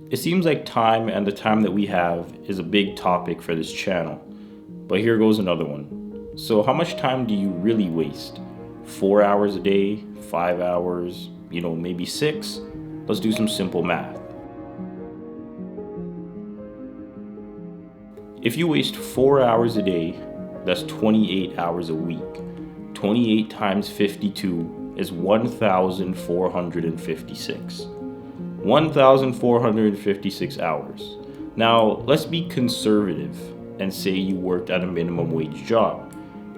It seems like time and the time that we have is a big topic for this channel, but here goes another one. So how much time do you really waste? 4 hours a day, 5 hours, maybe 6? Let's do some simple math. If you waste 4 hours a day, that's 28 hours a week. 28 times 52 is 1,456. 1,456 hours. Now, let's be conservative and say you worked at a minimum wage job.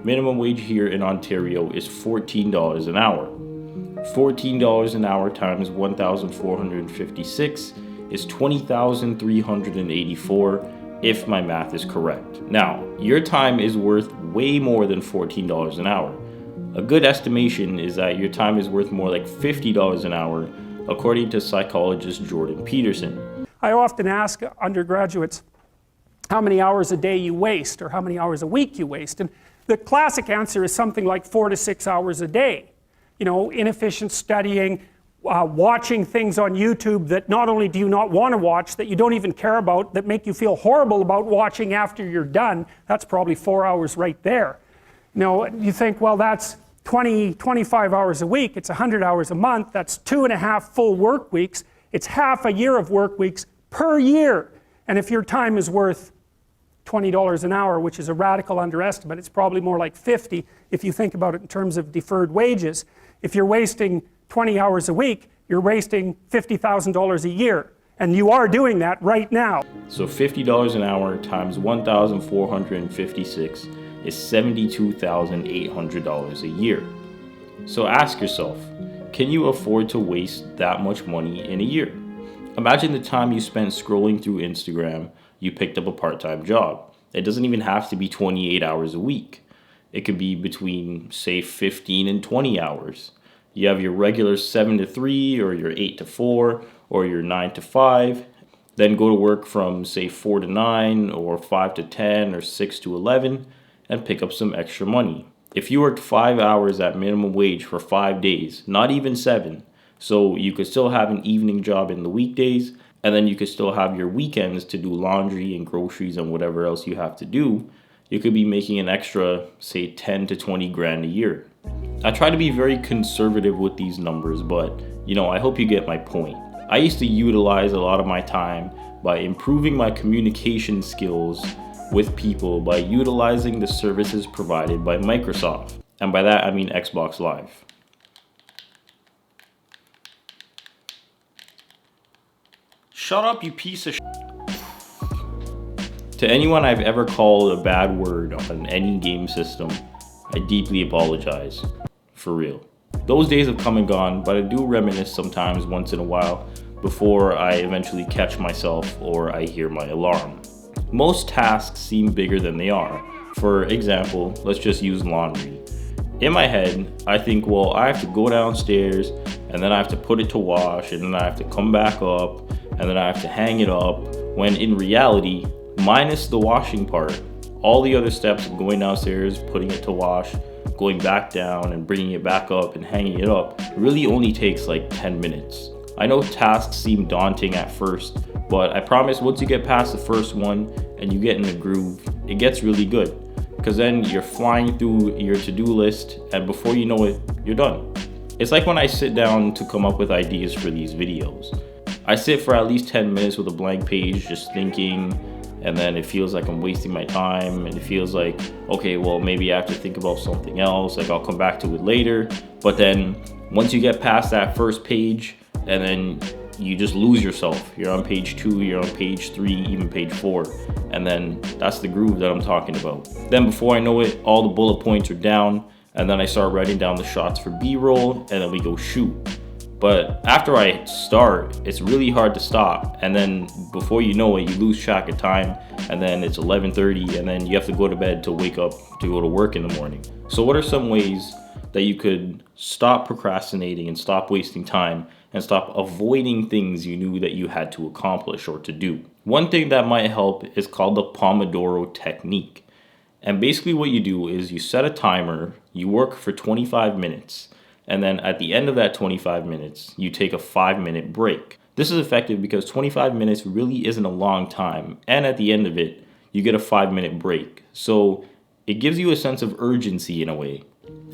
Minimum wage here in Ontario is $14 an hour. $14 an hour times 1,456 is 20,384 if my math is correct. Now, your time is worth way more than $14 an hour. A good estimation is that your time is worth more like $50 an hour, according to psychologist Jordan Peterson. I often ask undergraduates how many hours a day you waste or how many hours a week you waste, and the classic answer is something like 4 to 6 hours a day. Inefficient studying, watching things on YouTube that not only do you not want to watch, that you don't even care about, that make you feel horrible about watching after you're done. That's probably 4 hours right there. You think, well, that's 25 hours a week, it's 100 hours a month, that's 2.5 full work weeks, it's half a year of work weeks per year. And if your time is worth $20 an hour, which is a radical underestimate, it's probably more like 50 if you think about it in terms of deferred wages. If you're wasting 20 hours a week, you're wasting $50,000 a year. And you are doing that right now. So $50 an hour times 1,456 is $72,800 a year. So ask yourself, can you afford to waste that much money in a year? Imagine the time you spent scrolling through Instagram, you picked up a part-time job. It doesn't even have to be 28 hours a week. It could be between, say, 15 and 20 hours. You have your regular 7 to 3, or your 8 to 4, or your 9 to 5. Then go to work from, say, 4 to 9, or 5 to 10, or 6 to 11, and pick up some extra money. If you worked 5 hours at minimum wage for 5 days, not even 7, so you could still have an evening job in the weekdays, and then you could still have your weekends to do laundry and groceries and whatever else you have to do, you could be making an extra, say, 10 to 20 grand a year. I try to be very conservative with these numbers, but I hope you get my point. I used to utilize a lot of my time by improving my communication skills with people by utilizing the services provided by Microsoft. And by that, I mean Xbox Live. Shut up, you piece of shit. To anyone I've ever called a bad word on any game system, I deeply apologize. For real. Those days have come and gone, but I do reminisce sometimes once in a while before I eventually catch myself or I hear my alarm. Most tasks seem bigger than they are. For example, let's just use laundry. In my head, I think, well, I have to go downstairs and then I have to put it to wash and then I have to come back up and then I have to hang it up, when in reality, minus the washing part, all the other steps of going downstairs, putting it to wash, going back down and bringing it back up and hanging it up really only takes like 10 minutes. I know tasks seem daunting at first, but I promise once you get past the first one and you get in the groove, it gets really good. Because then you're flying through your to-do list and before you know it, you're done. It's like when I sit down to come up with ideas for these videos. I sit for at least 10 minutes with a blank page just thinking, and then it feels like I'm wasting my time and it feels like, okay, well, maybe I have to think about something else, like I'll come back to it later. But then once you get past that first page and then you just lose yourself. You're on page 2, you're on page 3, even page 4. And then that's the groove that I'm talking about. Then before I know it, all the bullet points are down and then I start writing down the shots for B-roll and then we go shoot. But after I start, it's really hard to stop. And then before you know it, you lose track of time and then it's 11:30 and then you have to go to bed to wake up to go to work in the morning. So what are some ways that you could stop procrastinating and stop wasting time and stop avoiding things you knew that you had to accomplish or to do? One thing that might help is called the Pomodoro technique. And basically what you do is you set a timer, you work for 25 minutes, and then at the end of that 25 minutes, you take a 5-minute break. This is effective because 25 minutes really isn't a long time, and at the end of it, you get a 5-minute break. So it gives you a sense of urgency in a way.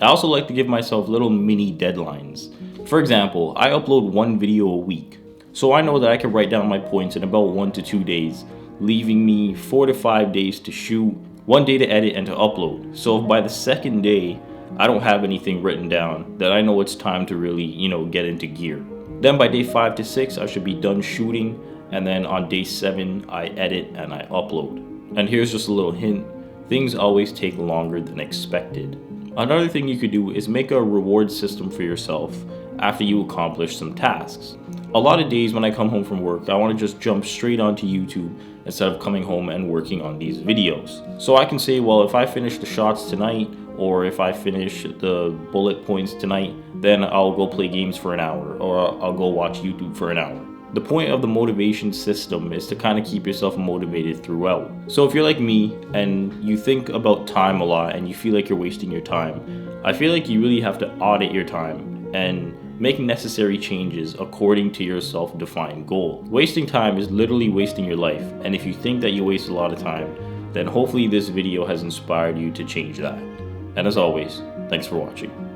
I also like to give myself little mini deadlines. For example, I upload 1 video a week. So I know that I can write down my points in about 1 to 2 days, leaving me 4 to 5 days to shoot, 1 day to edit and to upload. So if by the second day I don't have anything written down, then I know it's time to really, get into gear. Then by day 5 to 6 I should be done shooting, and then on day 7 I edit and I upload. And here's just a little hint, things always take longer than expected. Another thing you could do is make a reward system for yourself after you accomplish some tasks. A lot of days when I come home from work, I want to just jump straight onto YouTube instead of coming home and working on these videos. So I can say, well, if I finish the shots tonight, or if I finish the bullet points tonight, then I'll go play games for an hour, or I'll go watch YouTube for an hour. The point of the motivation system is to kind of keep yourself motivated throughout. So if you're like me and you think about time a lot and you feel like you're wasting your time, I feel like you really have to audit your time and make necessary changes according to your self-defined goal. Wasting time is literally wasting your life, and if you think that you waste a lot of time, then hopefully this video has inspired you to change that. And as always, thanks for watching.